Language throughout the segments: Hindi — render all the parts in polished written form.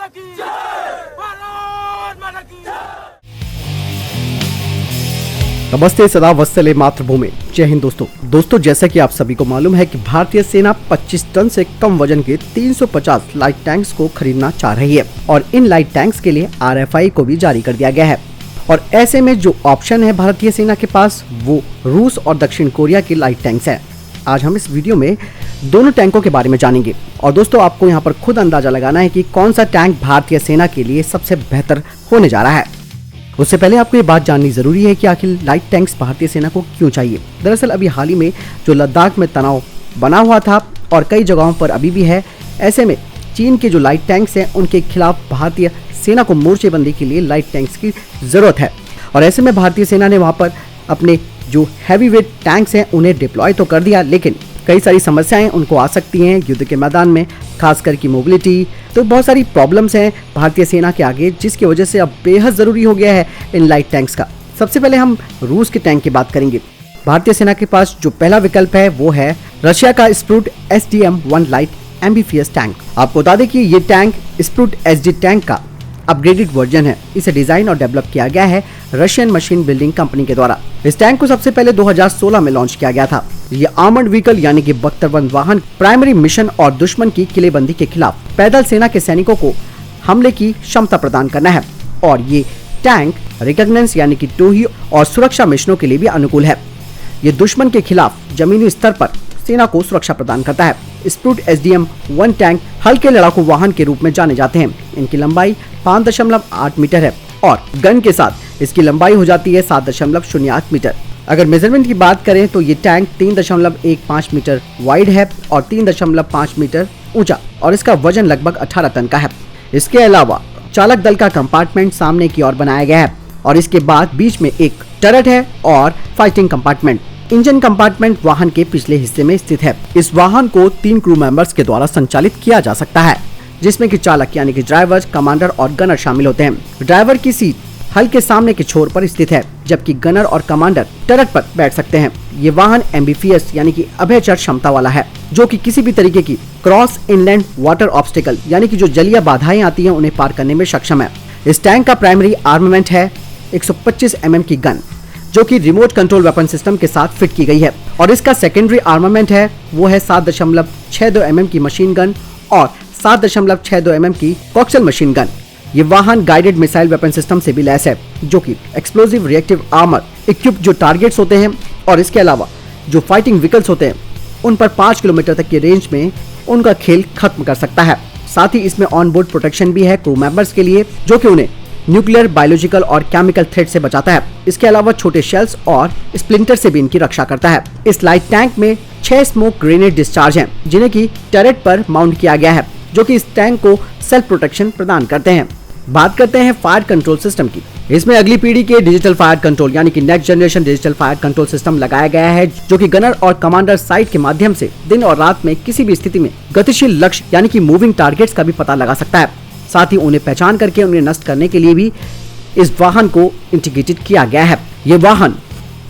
माता की जय, भारत माता की जय। नमस्ते, सदा वत्सले मातृभूमि। जय हिंद दोस्तों, जैसा कि आप सभी को मालूम है कि भारतीय सेना 25 टन से कम वजन के 350 लाइट टैंक्स को खरीदना चाह रही है और इन लाइट टैंक्स के लिए RFI को भी जारी कर दिया गया है। और ऐसे में जो ऑप्शन है भारतीय सेना के पास वो रूस और दक्षिण कोरिया के लाइट टैंक्स हैं। आज हम इस वीडियो में दोनों टैंकों के बारे में जानेंगे और दोस्तों आपको यहाँ पर खुद अंदाजा लगाना है कि कौन सा टैंक भारतीय सेना के लिए सबसे बेहतर होने जा रहा है। उससे पहले आपको ये बात जाननी जरूरी है कि आखिर लाइट टैंक्स भारतीय सेना को क्यों चाहिए। दरअसल अभी हाल ही में जो लद्दाख में तनाव बना हुआ था और कई जगहों पर अभी भी है, ऐसे में चीन के जो लाइट टैंक्स हैं उनके खिलाफ भारतीय सेना को मोर्चेबंदी के लिए लाइट टैंक्स की जरूरत है। और ऐसे में भारतीय सेना ने वहां पर अपने जो हैवी वेट टैंक्स हैं उन्हें डिप्लॉय तो कर दिया, लेकिन कई सारी समस्याएं उनको आ सकती हैं युद्ध के मैदान में, खासकर की मोबिलिटी। तो बहुत सारी प्रॉब्लम्स हैं भारतीय सेना के आगे, जिसकी वजह से अब बेहद ज़रूरी हो गया है इन लाइट टैंक्स का। सबसे पहले हम रूस के टैंक की बात करेंगे। भारतीय सेना के पास जो पहला विकल्प है वो है रशिया का स्प्रूट SDM-1 लाइट एम्फीबियस टैंक। आपको बता दें कि ये टैंक स्प्रूट SD टैंक का अपग्रेडेड वर्जन है। इसे डिजाइन और डेवलप किया गया है रशियन मशीन बिल्डिंग कंपनी के द्वारा। इस टैंक को सबसे पहले 2016 में लॉन्च किया गया था। ये आर्मर्ड व्हीकल यानी कि बख्तरबंद वाहन प्राइमरी मिशन और दुश्मन की किलेबंदी के खिलाफ पैदल सेना के सैनिकों को हमले की क्षमता प्रदान करना है। और ये टैंक रिकॉग्निजेंस यानी कि टोही और सुरक्षा मिशनों के लिए भी अनुकूल है। ये दुश्मन के खिलाफ जमीनी स्तर पर सेना को सुरक्षा प्रदान करता है। स्प्रूट SDM-1 टैंक हल्के लड़ाकू वाहन के रूप में जाने जाते हैं। इनकी लंबाई 5.8 मीटर है और गन के साथ इसकी लंबाई हो जाती है 7.08 मीटर। अगर मेजरमेंट की बात करें तो ये टैंक 3.15 मीटर वाइड है और 3.5 मीटर ऊंचा और इसका वजन लगभग 18 टन का है। इसके अलावा चालक दल का कंपार्टमेंट सामने की ओर बनाया गया है और इसके बाद बीच में एक टर्रेट है और फाइटिंग कंपार्टमेंट। इंजन कंपार्टमेंट वाहन के पिछले हिस्से में स्थित है। इस वाहन को 3 क्रू मेंबर्स के द्वारा संचालित किया जा सकता है, जिसमें कि चालक यानी कि ड्राइवर, कमांडर और गनर शामिल होते हैं। ड्राइवर की सीट हल्के सामने के छोर पर स्थित है, जबकि गनर और कमांडर टर्रेट पर बैठ सकते हैं। ये वाहन एम्फीबियस यानी कि अभयचर क्षमता वाला है, जो कि किसी भी तरीके की क्रॉस इनलैंड वाटर ऑब्स्टिकल यानी कि जो जलीय बाधाएं आती हैं उन्हें पार करने में सक्षम है। इस टैंक का प्राइमरी आर्मामेंट है 125 mm की गन, जो कि रिमोट कंट्रोल वेपन सिस्टम के साथ फिट की गई है। और इसका सेकेंडरी आर्मामेंट है वो है 7.62 mm की मशीन गन और 7.62 mm की कॉक्सल मशीन गन। ये वाहन गाइडेड मिसाइल वेपन सिस्टम से भी लैस है, जो कि एक्सप्लोसिव रिएक्टिव आर्मर इक्विप्ड जो टारगेट्स होते हैं और इसके अलावा जो फाइटिंग व्हीकल्स होते हैं उन पर 5 किलोमीटर तक की रेंज में उनका खेल खत्म कर सकता है। साथ ही इसमें ऑन बोर्ड प्रोटेक्शन भी है क्रू मेंबर्स के लिए, जो कि उन्हें न्यूक्लियर, बायोलॉजिकल और केमिकल थ्रेट से बचाता है। इसके अलावा छोटे शेल्स और स्प्लिंटर से भी इनकी रक्षा करता है। इस लाइट टैंक में 6 स्मोक ग्रेनेड डिस्चार्ज हैं, जिन्हें की टर्रेट पर माउंट किया गया है, जो कि इस टैंक को सेल्फ प्रोटेक्शन प्रदान करते हैं। बात करते हैं फायर कंट्रोल सिस्टम की। इसमें अगली पीढ़ी के डिजिटल फायर कंट्रोल यानी कि next generation digital fire control system लगाया गया है, जो कि गनर और कमांडर साइट के माध्यम से दिन और रात में किसी भी स्थिति में गतिशील लक्ष्य यानी कि मूविंग टारगेट्स का भी पता लगा सकता है। साथ ही उन्हें पहचान करके उन्हें नष्ट करने के लिए भी इस वाहन को इंटीग्रेटेड किया गया है। ये वाहन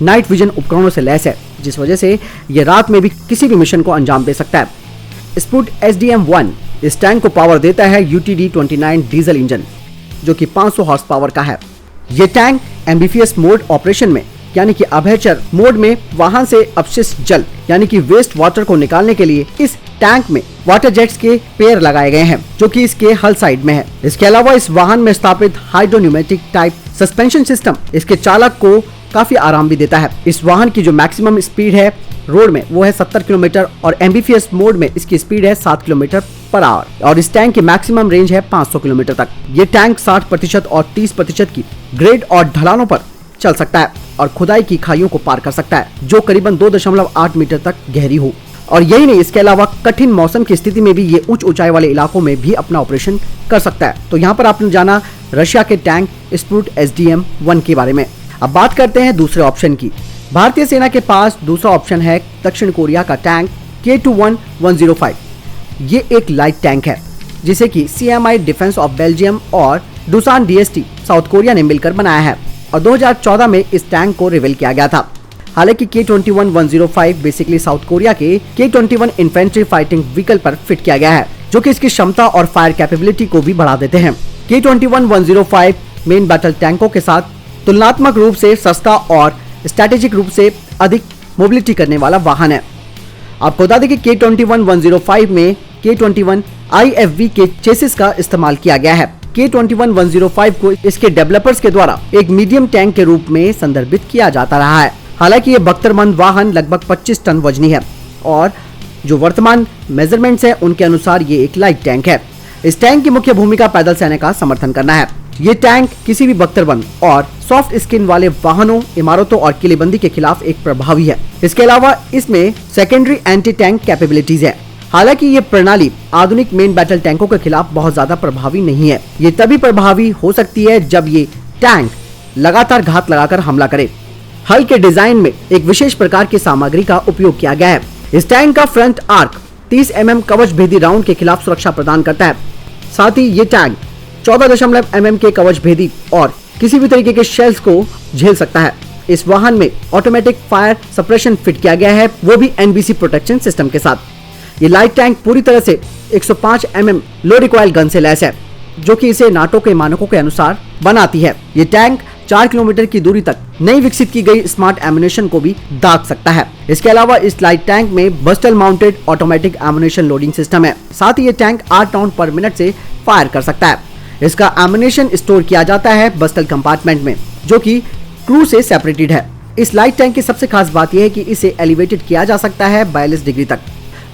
नाइट विजन उपकरणों से लैस है, जिस वजह से ये रात में भी किसी भी मिशन को अंजाम दे सकता है। स्प्रूट SDM-1 इस टैंक को पावर देता है UTD-29 डीजल इंजन, जो कि 500 हॉर्स पावर का है। ये टैंक एम्फीबियस मोड ऑपरेशन में यानी कि अभयचर मोड में वाहन से अपशिष्ट जल यानी कि वेस्ट वाटर को निकालने के लिए इस टैंक में वाटर जेट्स के पेयर लगाए गए हैं, जो कि इसके हल साइड में है। इसके अलावा इस वाहन में स्थापित हाइड्रोन्यूमेटिक टाइप सस्पेंशन सिस्टम इसके चालक को काफी आराम भी देता है। इस वाहन की जो मैक्सिमम स्पीड है रोड में वो है 70 किलोमीटर और एम्फीबियस मोड में इसकी स्पीड है 7 किलोमीटर पर आवर और इस टैंक की मैक्सिमम रेंज है 500 किलोमीटर तक। ये टैंक 60% और 30% की ग्रेड और ढलानों पर चल सकता है और खुदाई की खाइयों को पार कर सकता है, जो करीबन 2.8 मीटर तक गहरी हो। और यही नहीं, इसके अलावा कठिन मौसम की स्थिति में भी ये उच्च ऊंचाई वाले इलाकों में भी अपना ऑपरेशन कर सकता है। तो यहाँ पर आपने जाना रशिया के टैंक स्प्रूट SDM-1 के बारे में। अब बात करते हैं दूसरे ऑप्शन की। भारतीय सेना के पास दूसरा ऑप्शन है दक्षिण कोरिया का टैंक K21-105। ये एक लाइट टैंक है जिसे कि CMI डिफेंस ऑफ बेल्जियम और डूसान DST साउथ कोरिया ने मिलकर बनाया है और 2014 में इस टैंक को रिवील किया गया था। हालांकि K21-105 बेसिकली साउथ कोरिया के K21 इन्फेंट्री फाइटिंग व्हीकल पर फिट किया गया है, जो कि इसकी क्षमता और फायर कैपेबिलिटी को भी बढ़ा देते हैं। K21-105 मेन बैटल टैंकों के साथ तुलनात्मक रूप से सस्ता और स्ट्रेटेजिक रूप से अधिक मोबिलिटी करने वाला वाहन है। आपको बता दें कि K21-105 में K21 IFV के चेसिस का इस्तेमाल किया गया है। K21-105 को इसके डेवलपर्स के द्वारा एक मीडियम टैंक के रूप में संदर्भित किया जाता रहा है। हालांकि ये बख्तरबंद वाहन लगभग 25 टन वजनी है और जो वर्तमान मेजरमेंट्स है उनके अनुसार ये एक लाइट टैंक है। इस टैंक की मुख्य भूमिका पैदल सेना का समर्थन करना है। ये टैंक किसी भी बख्तरबंद और सॉफ्ट स्किन वाले वाहनों, इमारतों और किलेबंदी के खिलाफ एक प्रभावी है। इसके अलावा इसमें सेकेंडरी एंटी टैंक कैपेबिलिटीज है। हालांकि ये प्रणाली आधुनिक मेन बैटल टैंकों के खिलाफ बहुत ज्यादा प्रभावी नहीं है। ये तभी प्रभावी हो सकती है जब ये टैंक लगातार घात लगाकर हमला करे। हल के डिजाइन में एक विशेष प्रकार की सामग्री का उपयोग किया गया है। इस टैंक का फ्रंट आर्क 30 mm कवच भेदी राउंड के खिलाफ सुरक्षा प्रदान करता है। साथ ही ये टैंक 14 mm के कवच भेदी और किसी भी तरीके के शेल्स को झेल सकता है। इस वाहन में ऑटोमेटिक फायर सप्रेशन फिट किया गया है, वो भी NBC प्रोटेक्शन सिस्टम के साथ। ये लाइट टैंक पूरी तरह से 105 mm लो रिकॉइल गन से लैस है, जो कि इसे नाटो के मानकों के अनुसार बनाती है। ये टैंक 4 किलोमीटर की दूरी तक नई विकसित की गई स्मार्ट एमुनेशन को भी दाग सकता है। इसके अलावा इस लाइट टैंक में bustle mounted automatic ammunition loading system है। साथ ही ये टैंक 8 राउंड पर मिनट से फायर कर सकता है। इसका एमुनेशन स्टोर किया जाता है बस्टल कंपार्टमेंट में, जो कि क्रू से सेपरेटेड है। इस लाइट टैंक की सबसे खास बात यह है कि इसे एलिवेटेड किया जा सकता है 42 डिग्री तक,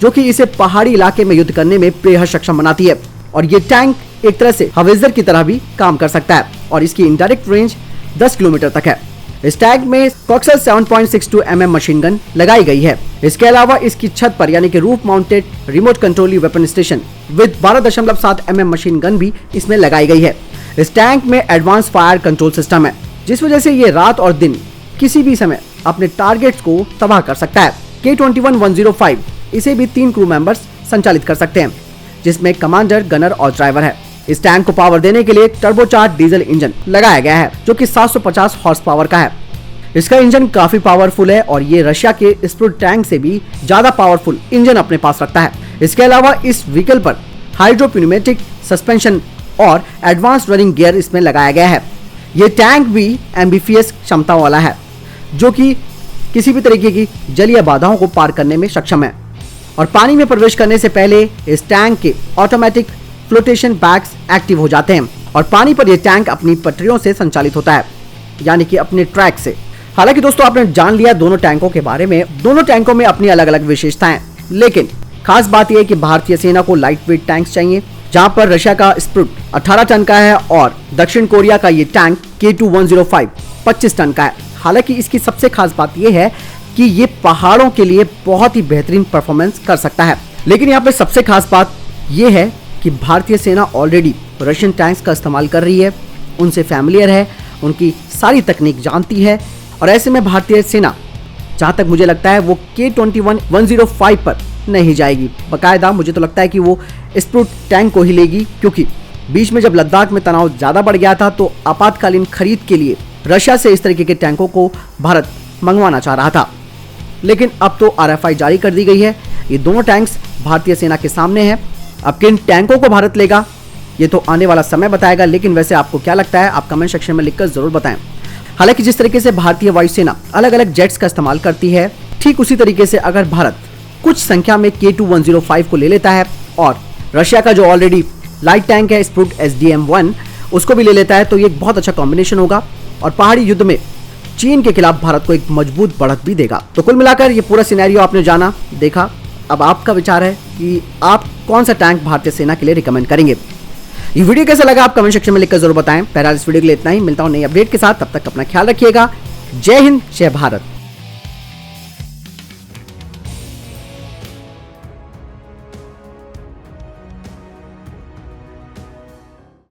जो कि इसे पहाड़ी इलाके में युद्ध करने में बेहद सक्षम बनाती है। और ये टैंक एक तरह से हवेजर की तरह भी काम कर सकता है और इसकी इनडायरेक्ट रेंज 10 किलोमीटर तक है। इस टैंक में कॉक्सल 7.62 mm मशीन गन लगाई गई है। इसके अलावा इसकी छत पर यानी कि roof mounted remote control weapon station with 12.7 mm machine gun भी इसमें लगाई गई है। इस टैंक में एडवांस फायर कंट्रोल सिस्टम है, जिस वजह से ये रात और दिन किसी भी समय अपने टारगेट्स को तबाह कर सकता है। K21-105 इसे भी 3 क्रू मेंबर्स संचालित कर सकते हैं, जिसमें कमांडर, गनर और ड्राइवर है। इस टैंक को पावर देने के लिए टर्बोचार्ज डीजल इंजन लगाया गया है, जो कि 750 हॉर्स पावर का है। इसका इंजन काफी पावरफुल है और ये रशिया के स्प्रूट टैंक से भी ज्यादा पावरफुल इंजन अपने पास रखता है। इसके अलावा इस व्हीकल पर हाइड्रोप्यूमेटिक सस्पेंशन और एडवांस रनिंग गियर इसमें लगाया गया है। ये टैंक भी एम्बिफियस क्षमता वाला है, जो कि किसी भी तरीके की जलीय बाधाओं को पार करने में सक्षम है। और पानी में प्रवेश करने से पहले इस टैंक के ऑटोमेटिक फ्लोटेशन बैग्स एक्टिव हो जाते हैं और पानी पर यह टैंक अपनी पटरियों से संचालित होता है, यानी कि अपने ट्रैक से। हालांकि दोस्तों, आपने जान लिया दोनों टैंकों के बारे में। दोनों टैंकों में अपनी अलग अलग विशेषताएं, लेकिन खास बात यह है कि भारतीय सेना को लाइट वेट टैंक्स चाहिए, जहां पर रशिया का स्प्रूट 18 टन का है और दक्षिण कोरिया का ये टैंक K2105 25 टन का है। हालांकि इसकी सबसे खास बात यह है कि ये पहाड़ों के लिए बहुत ही बेहतरीन परफॉर्मेंस कर सकता है। लेकिन यहाँ पे सबसे खास बात यह है कि भारतीय सेना ऑलरेडी रशियन टैंक्स का इस्तेमाल कर रही है, उनसे फैमिलियर है, उनकी सारी तकनीक जानती है। और ऐसे में भारतीय सेना, जहाँ तक मुझे लगता है, वो K21-105 पर नहीं जाएगी। बाकायदा मुझे तो लगता है कि वो स्प्रूट टैंक को ही लेगी, क्योंकि बीच में जब लद्दाख में तनाव ज़्यादा बढ़ गया था तो आपातकालीन खरीद के लिए रशिया से इस तरीके के टैंकों को भारत मंगवाना चाह रहा था। लेकिन अब तो RFI जारी कर दी गई है। ये दोनों टैंक्स भारतीय सेना के सामने हैं। अब किन टैंकों को भारत लेगा ये तो आने वाला समय बताएगा। लेकिन वैसे आपको क्या लगता है, आप कमेंट सेक्शन में लिखकर जरूर बताएं। हालांकि जिस तरीके से भारतीय वायुसेना अलग अलग जेट्स का इस्तेमाल करती है, ठीक उसी तरीके से अगर भारत कुछ संख्या में K2105 को ले लेता है और रशिया का जो ऑलरेडी लाइट टैंक है स्प्रूट SDM-1 उसको भी ले लेता है, तो ये एक बहुत अच्छा कॉम्बिनेशन होगा और पहाड़ी युद्ध में चीन के खिलाफ भारत को एक मजबूत बढ़त भी देगा। तो कुल मिलाकर ये पूरा सिनेरियो आपने जाना, देखा। अब आपका विचार है कि आप कौन सा टैंक भारतीय सेना के लिए रिकमेंड करेंगे। ये वीडियो कैसा लगा आप कमेंट सेक्शन में लिखकर जरूर बताएं। फिलहाल इस वीडियो के लिए इतना ही, मिलता हूं नई अपडेट के साथ। तब तक अपना ख्याल रखिएगा। जय हिंद, जय भारत।